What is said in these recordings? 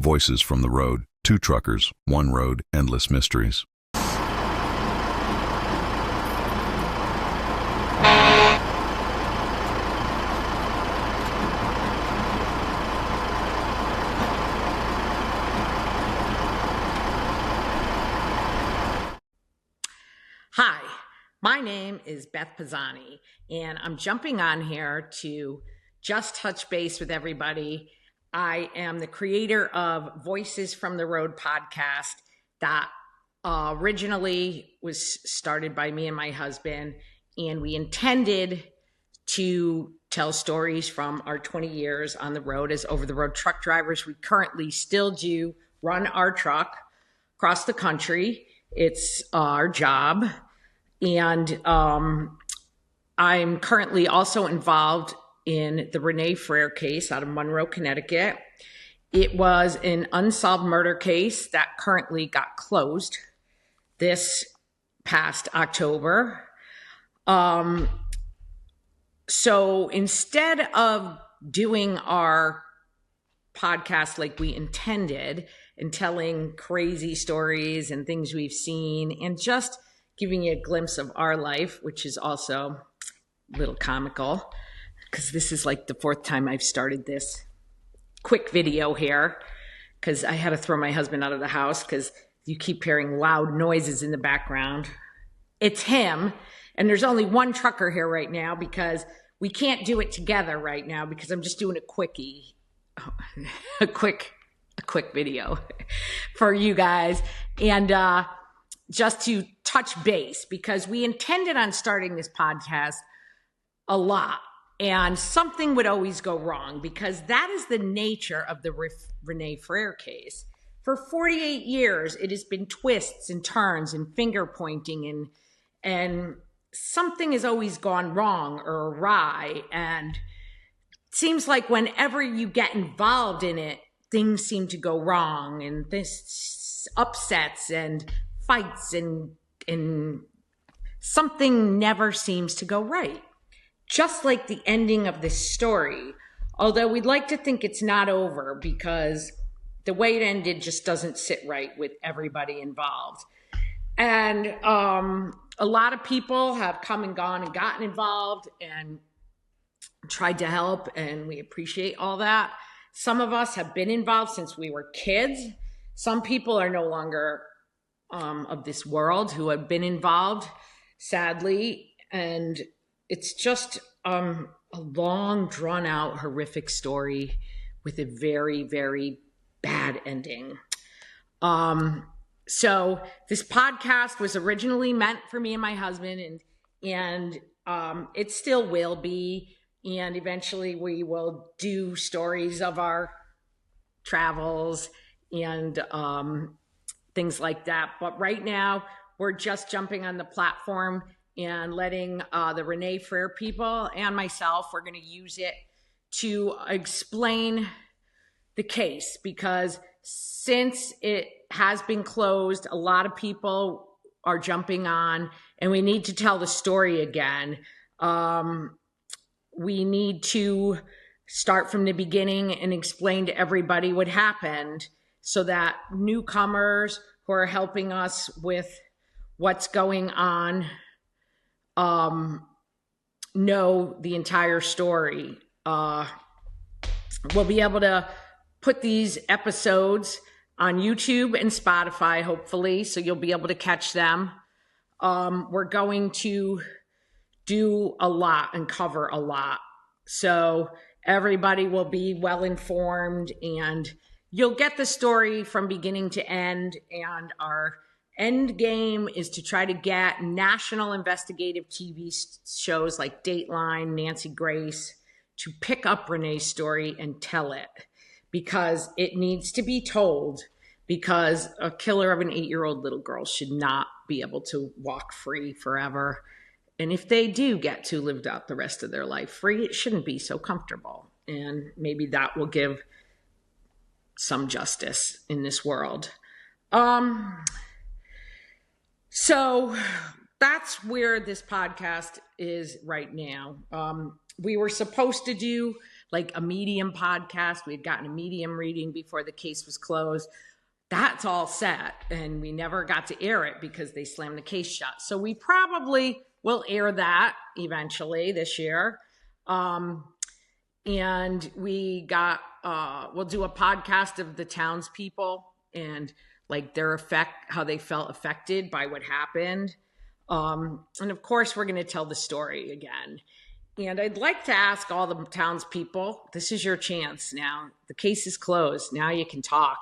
Voices from the Road, 2 truckers, 1 road, endless mysteries. Hi, my name is Beth Pisani, and I'm jumping on here to just touch base with everybody. I am the creator of Voices from the Road podcast that originally was started by me and my husband, and we intended to tell stories from our 20 years on the road as over-the-road truck drivers. We currently still do run our truck across the country. It's our job. And I'm currently also involved in the Renee Frere case out of Monroe, Connecticut. It was an unsolved murder case that currently got closed this past October. So instead of doing our podcast like we intended and telling crazy stories and things we've seen and just giving you a glimpse of our life, which is also a little comical because this is like the 4th time I've started this quick video here because I had to throw my husband out of the house because you keep hearing loud noises in the background. It's him, and there's only one trucker here right now because we can't do it together right now because I'm just doing a quickie, a quick video for you guys. And just to touch base, because we intended on starting this podcast a lot and something would always go wrong because that is the nature of the Renee Frere case. For 48 years, it has been twists and turns and finger pointing and something has always gone wrong or awry. And it seems like whenever you get involved in it, things seem to go wrong and this upsets and fights and something never seems to go right. Just like the ending of this story, although we'd like to think it's not over because the way it ended just doesn't sit right with everybody involved. And a lot of people have come and gone and gotten involved and tried to help, and we appreciate all that. Some of us have been involved since we were kids. Some people are no longer of this world who have been involved, sadly, and it's just a long, drawn-out, horrific story with a very, very bad ending. So this podcast was originally meant for me and my husband, and it still will be, and eventually we will do stories of our travels and things like that. But right now, we're just jumping on the platform and letting the Renee Frere people and myself, we're going to use it to explain the case because since it has been closed, a lot of people are jumping on and we need to tell the story again. We need to start from the beginning and explain to everybody what happened so that newcomers who are helping us with what's going on know the entire story. We'll be able to put these episodes on YouTube and Spotify, hopefully, so you'll be able to catch them. We're going to do a lot and cover a lot. So everybody will be well informed and you'll get the story from beginning to end. And our end game is to try to get national investigative TV shows like Dateline, Nancy Grace, to pick up Renee's story and tell it because it needs to be told because a killer of an 8-year-old little girl should not be able to walk free forever. And if they do get to live out the rest of their life free, it shouldn't be so comfortable. And maybe that will give some justice in this world. So that's where this podcast is right now. We were supposed to do like a Medium podcast. We had gotten a Medium reading before the case was closed. That's all set, and we never got to air it because they slammed the case shut. So we probably will air that eventually this year. And we got, we'll do a podcast of the townspeople and like their effect, how they felt affected by what happened. And of course, we're going to tell the story again. And I'd like to ask all the townspeople, this is your chance now. The case is closed. Now you can talk.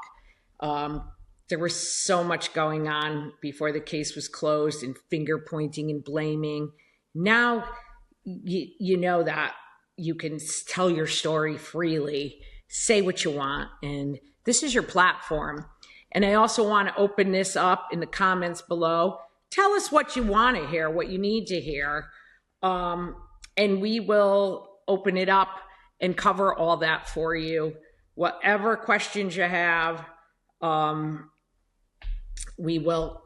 There was so much going on before the case was closed, and finger pointing and blaming. Now you know that you can tell your story freely, say what you want, and this is your platform. And I also want to open this up in the comments below. Tell us what you want to hear, what you need to hear, and we will open it up and cover all that for you. Whatever questions you have, we will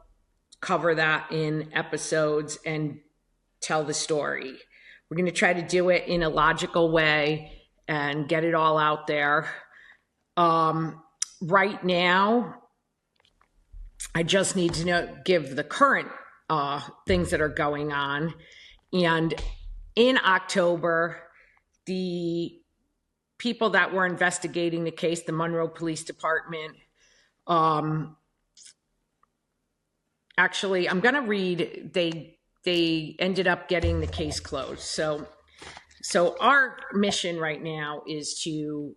cover that in episodes and tell the story. We're going to try to do it in a logical way and get it all out there. Right now, I just need to give the current things that are going on. And in October, the people that were investigating the case, the Monroe Police Department, actually, I'm going to read, they ended up getting the case closed. So our mission right now is to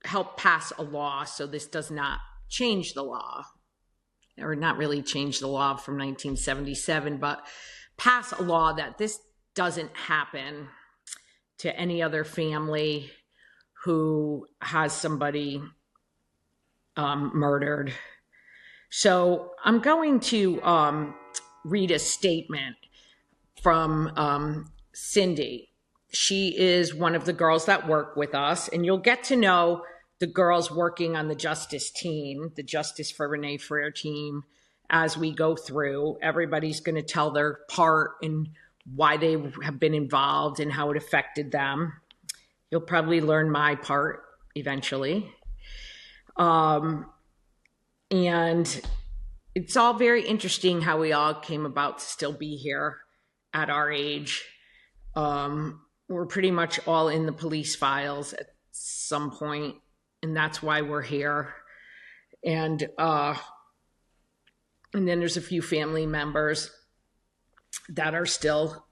help pass a law so this does not change the law, or not really change the law from 1977, but pass a law that this doesn't happen to any other family who has somebody murdered. So I'm going to read a statement from Cindy. She is one of the girls that work with us, and you'll get to know the girls working on the justice team, the Justice for Renee Freer team, as we go through. Everybody's going to tell their part and why they have been involved and how it affected them. You'll probably learn my part eventually. And it's all very interesting how we all came about to still be here at our age. We're pretty much all in the police files at some point, and that's why we're here. And then there's a few family members that are still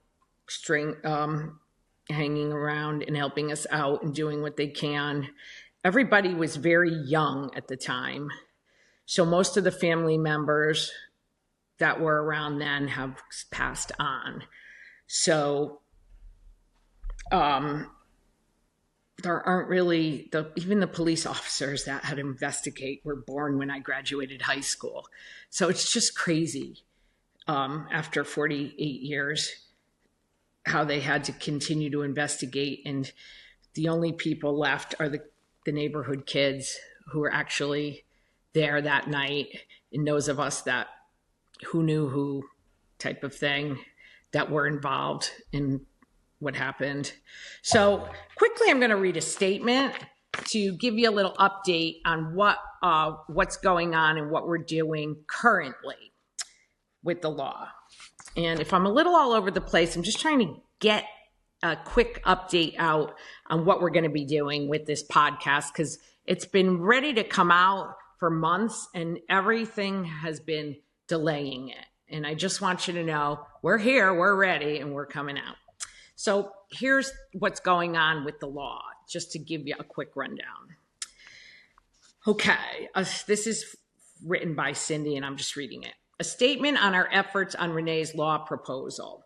hanging around and helping us out and doing what they can. Everybody was very young at the time. So most of the family members that were around then have passed on. So there aren't really, even the police officers that had to investigate were born when I graduated high school. So it's just crazy after 48 years how they had to continue to investigate. And the only people left are the neighborhood kids who were actually there that night, and those of us that who knew who type of thing that were involved in what happened. So quickly, I'm going to read a statement to give you a little update on what's going on and what we're doing currently with the law. And if I'm a little all over the place, I'm just trying to get a quick update out on what we're going to be doing with this podcast, because it's been ready to come out for months and everything has been delaying it. And I just want you to know we're here, we're ready, and we're coming out. So here's what's going on with the law, just to give you a quick rundown. Okay, this is written by Cindy, and I'm just reading it. A statement on our efforts on Renee's law proposal.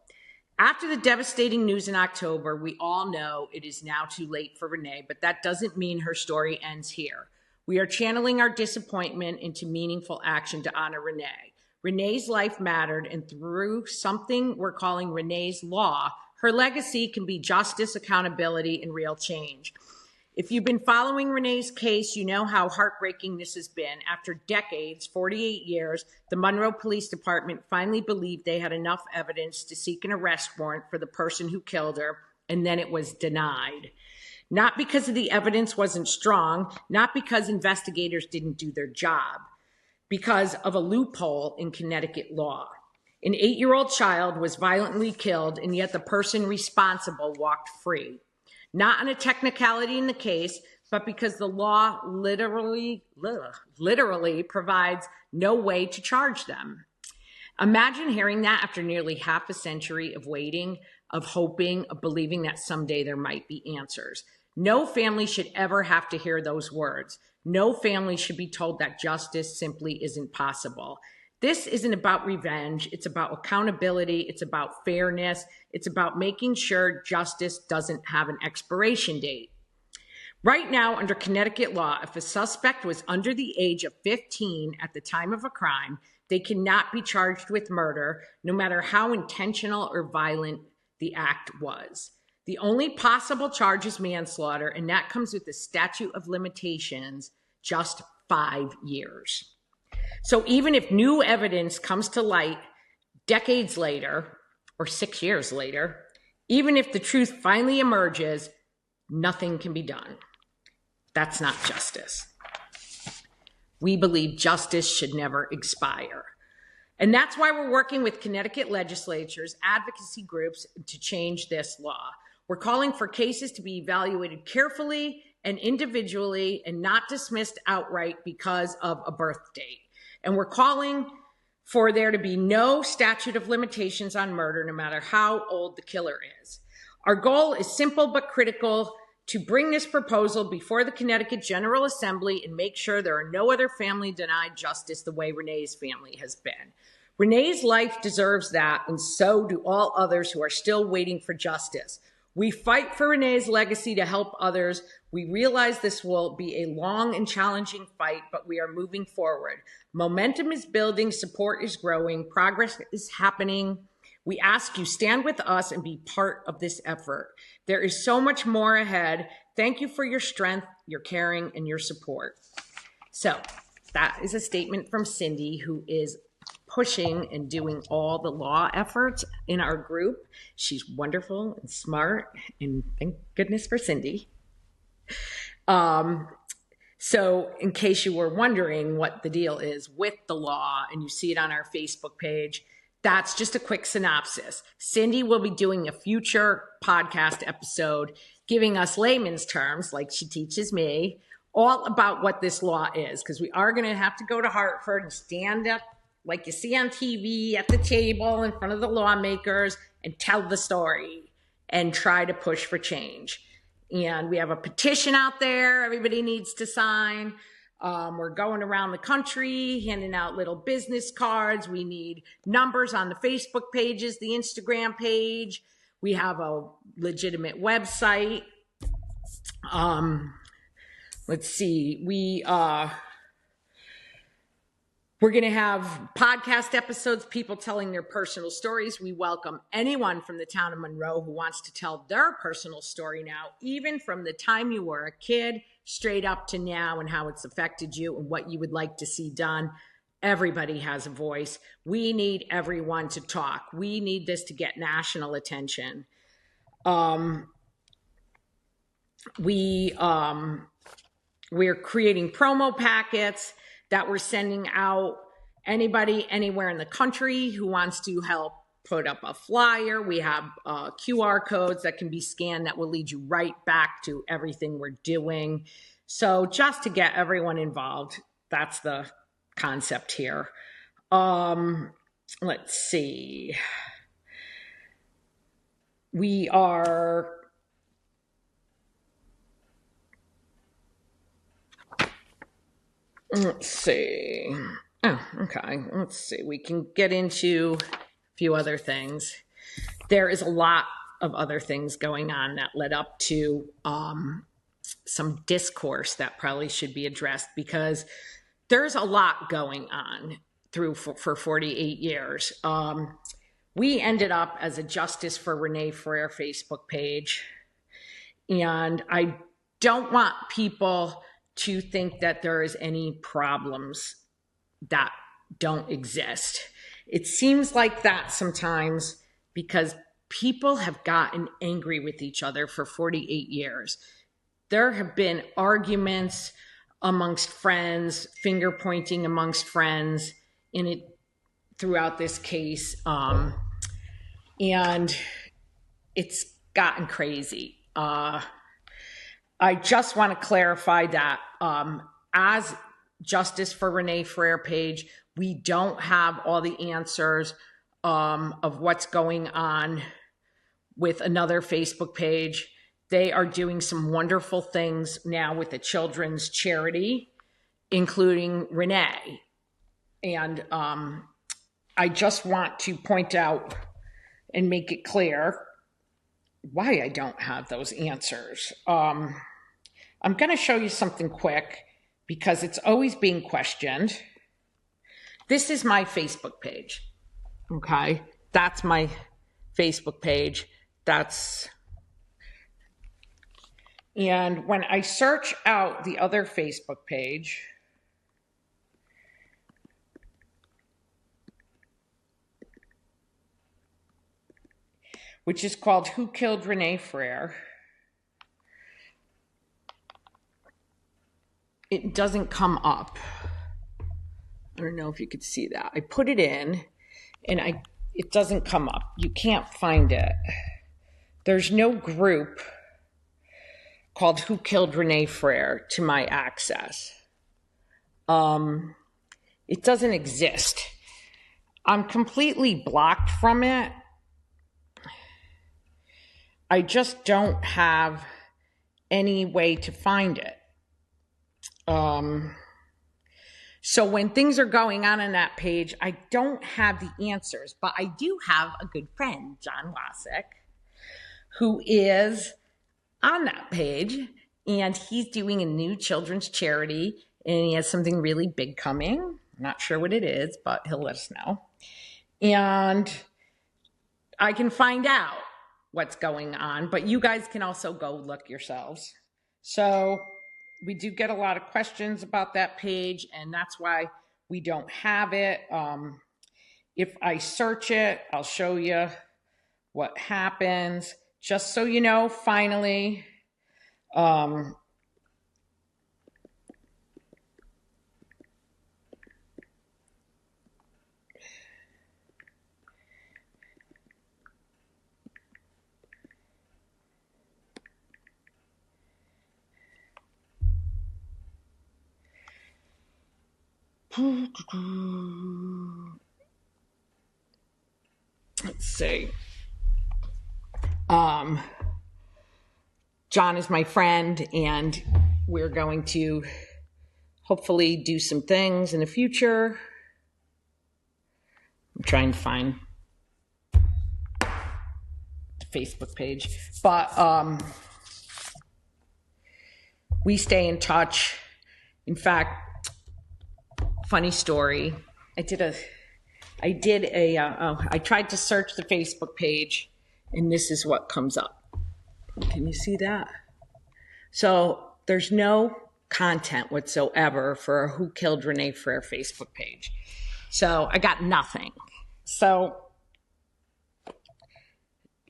After the devastating news in October, we all know it is now too late for Renee, but that doesn't mean her story ends here. We are channeling our disappointment into meaningful action to honor Renee. Renee's life mattered, and through something we're calling Renee's Law, her legacy can be justice, accountability, and real change. If you've been following Renee's case, you know how heartbreaking this has been. After decades, 48 years, the Monroe Police Department finally believed they had enough evidence to seek an arrest warrant for the person who killed her, and then it was denied. Not because the evidence wasn't strong, not because investigators didn't do their job, because of a loophole in Connecticut law. An 8-year-old child was violently killed, and yet the person responsible walked free. Not on a technicality in the case, but because the law literally provides no way to charge them. Imagine hearing that after nearly half a century of waiting, of hoping, of believing that someday there might be answers. No family should ever have to hear those words. No family should be told that justice simply isn't possible. This isn't about revenge. It's about accountability. It's about fairness. It's about making sure justice doesn't have an expiration date. Right now, under Connecticut law, if a suspect was under the age of 15 at the time of a crime, they cannot be charged with murder, no matter how intentional or violent the act was. The only possible charge is manslaughter, and that comes with the statute of limitations, just 5 years. So even if new evidence comes to light decades later, or 6 years later, even if the truth finally emerges, nothing can be done. That's not justice. We believe justice should never expire. And that's why we're working with Connecticut legislatures, advocacy groups to change this law. We're calling for cases to be evaluated carefully and individually and not dismissed outright because of a birth date. And we're calling for there to be no statute of limitations on murder, no matter how old the killer is. Our goal is simple but critical: to bring this proposal before the Connecticut General Assembly and make sure there are no other family denied justice the way Renee's family has been. Renee's life deserves that, and so do all others who are still waiting for justice. We fight for Renee's legacy to help others. We realize this will be a long and challenging fight, but we are moving forward. Momentum is building, support is growing, progress is happening. We ask you, stand with us and be part of this effort. There is so much more ahead. Thank you for your strength, your caring, and your support. So that is a statement from Cindy, who is pushing and doing all the law efforts in our group. She's wonderful and smart, and thank goodness for Cindy. So in case you were wondering what the deal is with the law, and you see it on our Facebook page, that's just a quick synopsis. Cindy will be doing a future podcast episode giving us layman's terms, like she teaches me, all about what this law is, because we are going to have to go to Hartford and stand up like you see on TV at the table in front of the lawmakers and tell the story and try to push for change. And we have a petition out there everybody needs to sign. We're going around the country handing out little business cards. We need numbers on the Facebook pages, the Instagram page. We have a legitimate website. Let's see. We're going to have podcast episodes, people telling their personal stories. We welcome anyone from the town of Monroe who wants to tell their personal story now, even from the time you were a kid straight up to now, and how it's affected you and what you would like to see done. Everybody has a voice. We need everyone to talk. We need this to get national attention. We're creating promo packets that we're sending out. Anybody anywhere in the country who wants to help put up a flyer. We have QR codes that can be scanned that will lead you right back to everything we're doing. So just to get everyone involved, that's the concept here. Let's see. Let's see. Oh, okay. Let's see. We can get into a few other things. There is a lot of other things going on that led up to some discourse that probably should be addressed, because there's a lot going on for 48 years. We ended up as a Justice for Renee Frere Facebook page, and I don't want people to think that there is any problems that don't exist. It seems like that sometimes because people have gotten angry with each other for 48 years. there have been arguments amongst friends, finger pointing amongst friends in it throughout this case. And it's gotten crazy. I just want to clarify that as Justice for Renee Frere page, we don't have all the answers of what's going on with another Facebook page. They are doing some wonderful things now with the children's charity, including Renee. And I just want to point out and make it clear why I don't have those answers. I'm going to show you something quick because it's always being questioned. This is my Facebook page. Okay, that's my Facebook page. And when I search out the other Facebook page, which is called Who Killed Renee Frere, it doesn't come up. I don't know if you could see that. I put it in and it doesn't come up. You can't find it. There's no group called Who Killed Renee Frere to my access. It doesn't exist. I'm completely blocked from it. I just don't have any way to find it. So when things are going on that page, I don't have the answers, but I do have a good friend, John Wasik, who is on that page, and he's doing a new children's charity, and he has something really big coming. I'm not sure what it is, but he'll let us know. And I can find out what's going on, but you guys can also go look yourselves. So we do get a lot of questions about that page, and that's why we don't have it. If I search it, I'll show you what happens. Just so you know, finally, let's see. John is my friend, and we're going to hopefully do some things in the future. I'm trying to find the Facebook page, but we stay in touch. In fact, funny story, I tried to search the Facebook page, and this is what comes up. Can you see that? So there's no content whatsoever for a Who Killed Renee Frere Facebook page. So I got nothing. So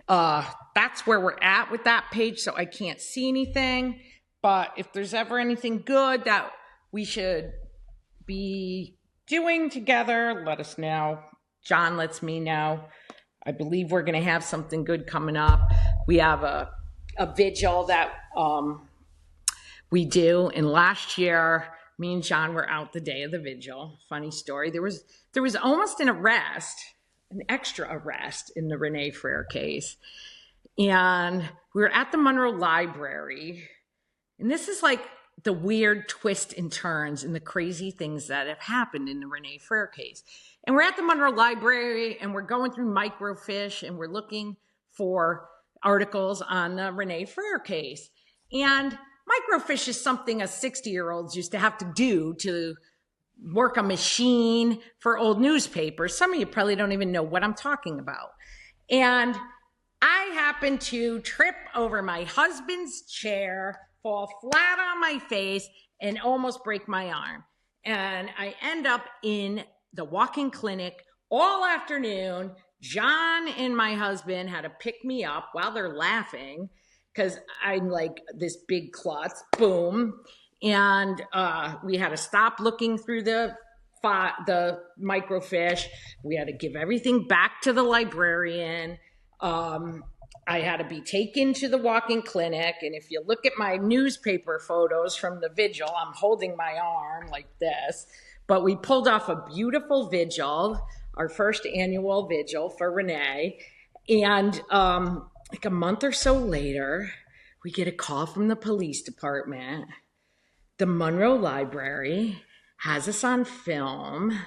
that's where we're at with that page. So I can't see anything. But if there's ever anything good that we should be doing together, let us know. John lets me know. I believe we're going to have something good coming up. We have a vigil that we do. And last year, me and John were out the day of the vigil. Funny story. There was almost an extra arrest in the Renee Frere case. And we were at the Monroe Library. And this is like the weird twists and turns and the crazy things that have happened in the Renee Frere case. And we're at the Monroe Library, and we're going through microfiche, and we're looking for articles on the Renee Frere case. And microfiche is something us 60-year-olds used to have to do to work a machine for old newspapers. Some of you probably don't even know what I'm talking about. And I happened to trip over my husband's chair, fall flat on my face, and almost break my arm. And I end up in the walk-in clinic all afternoon. John and my husband had to pick me up while they're laughing because I'm like this big klutz, boom. And we had to stop looking through the microfiche. We had to give everything back to the librarian. I had to be taken to the walk-in clinic. And if you look at my newspaper photos from the vigil, I'm holding my arm like this. But we pulled off a beautiful vigil, our first annual vigil for Renee. And like a month or so later, we get a call from the police department. The Monroe Library has us on film,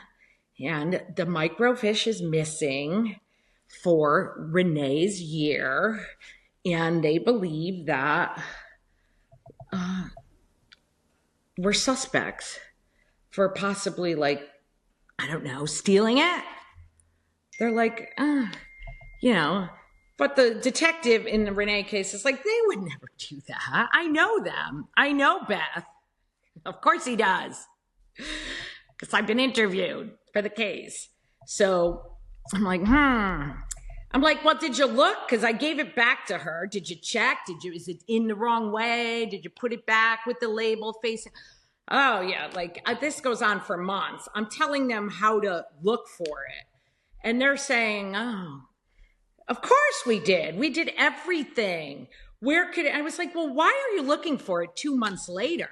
and the microfiche is missing for Renee's year, and they believe that we're suspects for possibly, like, I don't know, stealing it. They're like, you know, but the detective in the Renee case is like, they would never do that. I know them. I know Beth. Of course he does, because I've been interviewed for the case. So I'm like, I'm like, well, did you look? Because I gave it back to her. Did you check? Is it in the wrong way? Did you put it back with the label facing? Oh, yeah, like this goes on for months. I'm telling them how to look for it. And they're saying, oh, of course we did. We did everything. I was like, well, why are you looking for it 2 months later?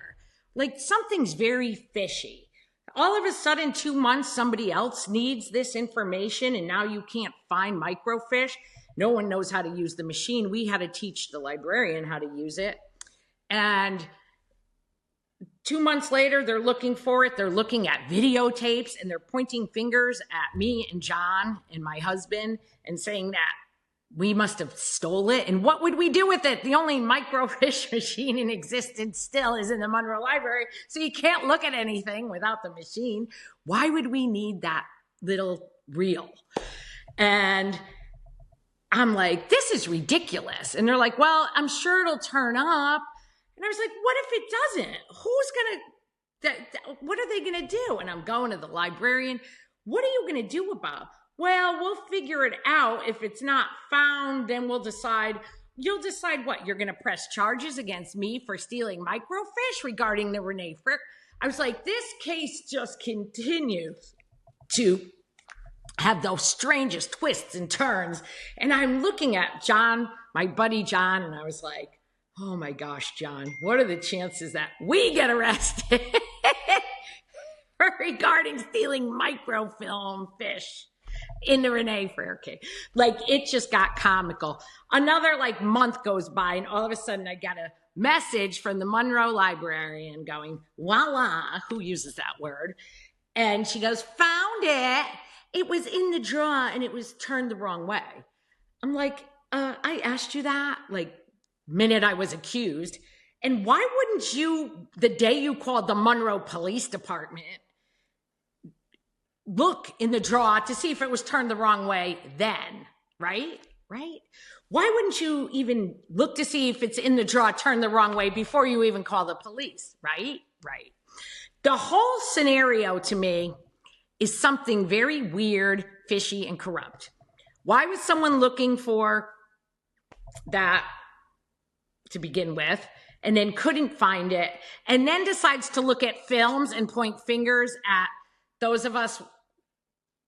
Like, something's very fishy. All of a sudden, 2 months, somebody else needs this information, and now you can't find microfiche. No one knows how to use the machine. We had to teach the librarian how to use it. And 2 months later, they're looking for it. They're looking at videotapes, and they're pointing fingers at me and John and my husband and saying that we must have stole it. And what would we do with it? The only microfiche machine in existence still is in the Monroe Library. So you can't look at anything without the machine. Why would we need that little reel? And I'm like, this is ridiculous. And they're like, well, I'm sure it'll turn up. And I was like, what if it doesn't? What are they going to do? And I'm going to the librarian. What are you going to do about it? Well, we'll figure it out. If it's not found, then we'll decide. You'll decide what? You're going to press charges against me for stealing microfiche regarding the Renee Frick. I was like, this case just continues to have those strangest twists and turns. And I'm looking at John, my buddy John, and I was like, oh my gosh, John, what are the chances that we get arrested regarding stealing microfilm fish in the Renee Freire case? Like, it just got comical. Another like month goes by, and all of a sudden I got a message from the Monroe librarian going, voila, who uses that word? And she goes, found it. It was in the drawer and it was turned the wrong way. I'm like, I asked you that like minute I was accused. And why wouldn't you, the day you called the Monroe Police Department, look in the drawer to see if it was turned the wrong way then, right? Why wouldn't you even look to see if it's in the drawer turned the wrong way before you even call the police, right? The whole scenario to me is something very weird, fishy, and corrupt. Why was someone looking for that to begin with, and then couldn't find it, and then decides to look at films and point fingers at those of us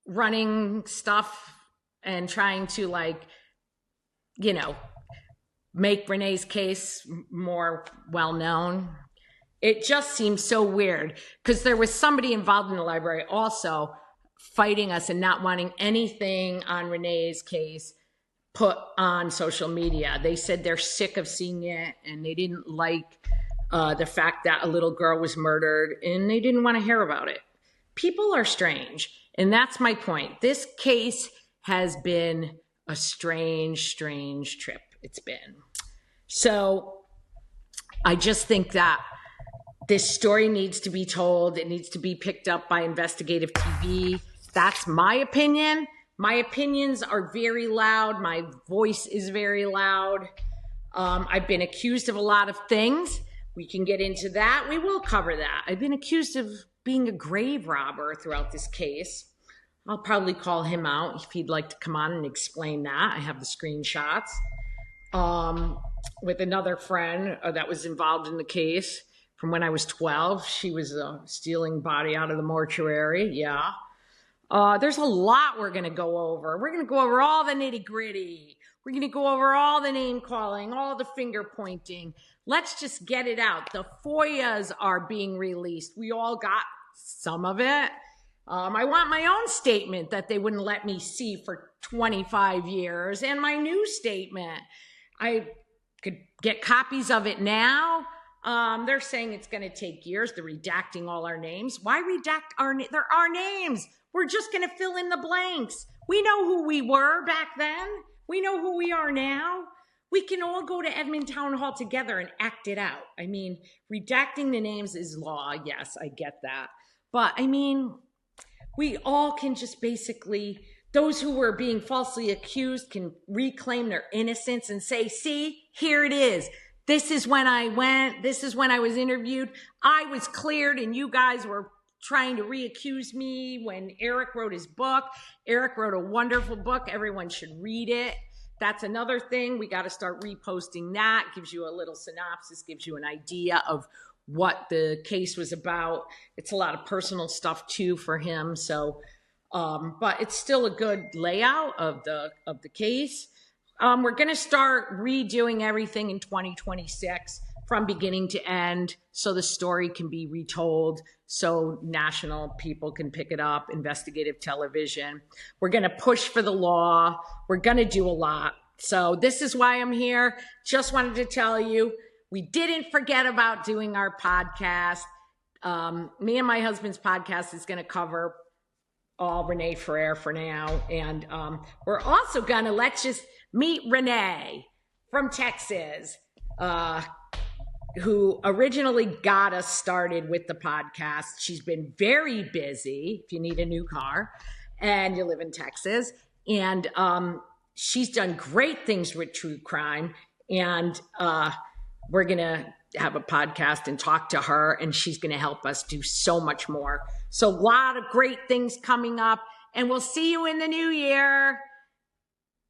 running stuff and trying to, like, you know, make Renee's case more well-known? It just seems so weird, because there was somebody involved in the library also fighting us and not wanting anything on Renee's case put on social media. They said they're sick of seeing it, and they didn't like the fact that a little girl was murdered, and they didn't want to hear about it. People are strange, and that's my point. This case has been a strange trip. It's been. So I just think that this story needs to be told. It needs to be picked up by investigative TV. That's my opinion. My opinions are very loud. My voice is very loud. I've been accused of a lot of things. We can get into that. We will cover that. I've been accused of being a grave robber throughout this case. I'll probably call him out if he'd like to come on and explain that. I have the screenshots. with another friend that was involved in the case from when I was 12. She was stealing body out of the mortuary. Yeah. There's a lot we're going to go over. We're going to go over all the nitty gritty. We're going to go over all the name calling, all the finger pointing. Let's just get it out. The FOIAs are being released. We all got some of it. I want my own statement that they wouldn't let me see for 25 years, and my new statement. I could get copies of it now. They're saying it's going to take years. They're redacting all our names. Why redact they're our names? We're just going to fill in the blanks. We know who we were back then. We know who we are now. We can all go to Edmond Town Hall together and act it out. I mean, redacting the names is law. Yes, I get that. But I mean, we all can just basically, those who were being falsely accused can reclaim their innocence and say, see, here it is. This is when I went. This is when I was interviewed. I was cleared and you guys were trying to reaccuse me when Eric wrote his book. Eric wrote a wonderful book. Everyone should read it. That's another thing. We got to start reposting that. Gives you a little synopsis, gives you an idea of what the case was about. It's a lot of personal stuff too for him. So, but it's still a good layout of the case. We're going to start redoing everything in 2026 from beginning to end so the story can be retold, so national people can pick it up, investigative television. We're going to push for the law. We're going to do a lot. So this is why I'm here. Just wanted to tell you, we didn't forget about doing our podcast. Me and my husband's podcast is going to cover all Renee Ferrer for now. And we're also going to let's just meet Renee from Texas, who originally got us started with the podcast. She's been very busy if you need a new car and you live in Texas. And she's done great things with true crime. And we're going to have a podcast and talk to her, and she's going to help us do so much more. So a lot of great things coming up, and we'll see you in the new year.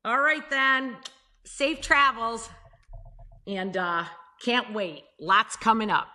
All right, then. Safe travels. And can't wait. Lots coming up.